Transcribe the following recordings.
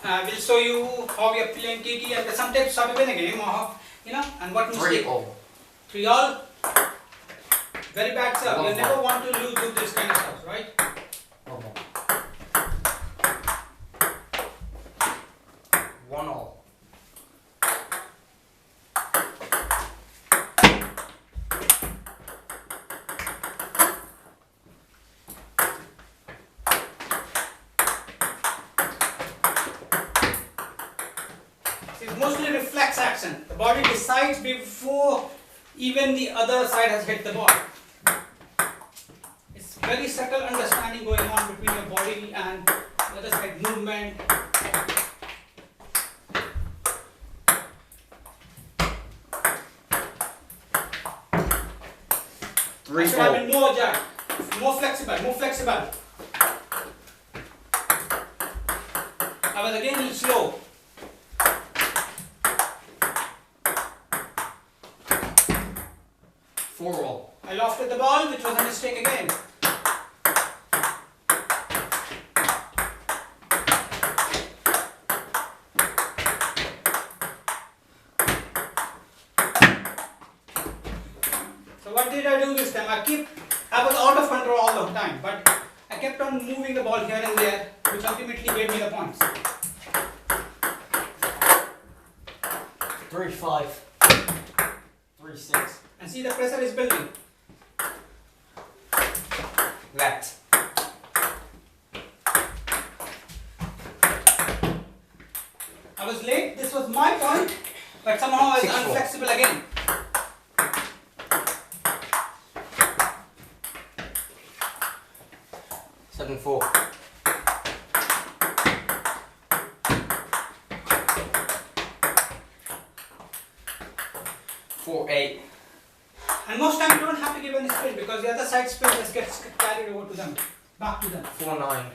We'll show you how we are playing TT and some tips how to win a game, or and what mistake. 3-all. 3-all. Very bad serve. You 1-1. never want to lose with this kind of stuff, right? 1-all. It's mostly reflex action. The body decides before even the other side has hit the ball. It's very subtle understanding going on between your body and the other side movement. I should have been more agile, more flexible. I was again a little slow. 4-all. I lofted the ball, which was a mistake again. So what did I do this time? I was out of control all the time, but I kept on moving the ball here and there, which ultimately gave me the points. 3-5. 3-6. And see, the pressure is building. Left. I was late, this was my point, but somehow I was 6-4. unflexible again. 7-4. 4-8. And most times you don't have to give any spin because the other side spin just gets carried over to them, back to them. 4-9.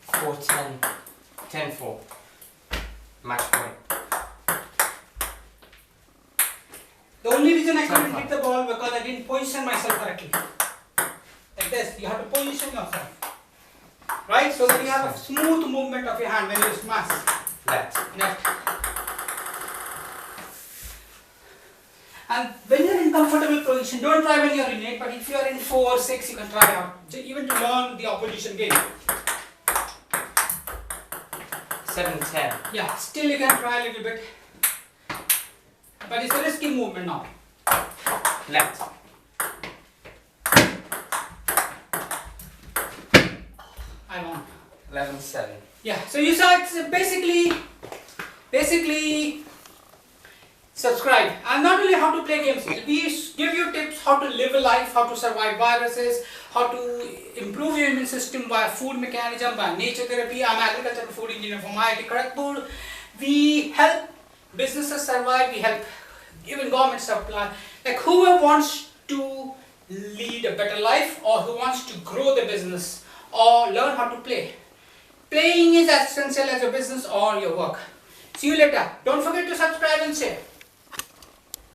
4-10. 10-4. Match point. The only reason I couldn't hit the ball because I didn't position myself correctly. Like this, you have to position yourself. Right? So that you have a smooth movement of your hand when you smash. Left. Left. And when you're in comfortable position, don't try when you're in 8, but if you're in 4 or 6, you can try out. Even to learn the opposition game. 7-10. Yeah, still you can try a little bit. But it's a risky movement now. Left. I won. 11-7. Yeah, so you saw it's basically subscribe. And not only how to play games, we give you tips how to live a life, how to survive viruses, how to improve your immune system via food mechanism, by nature therapy. I'm agriculture and food engineer from IIT Kharagpur. We help businesses survive, we help even government supply. Like whoever wants to lead a better life or who wants to grow the business or learn how to play. Playing is as essential as your business or your work. See you later. Don't forget to subscribe and share.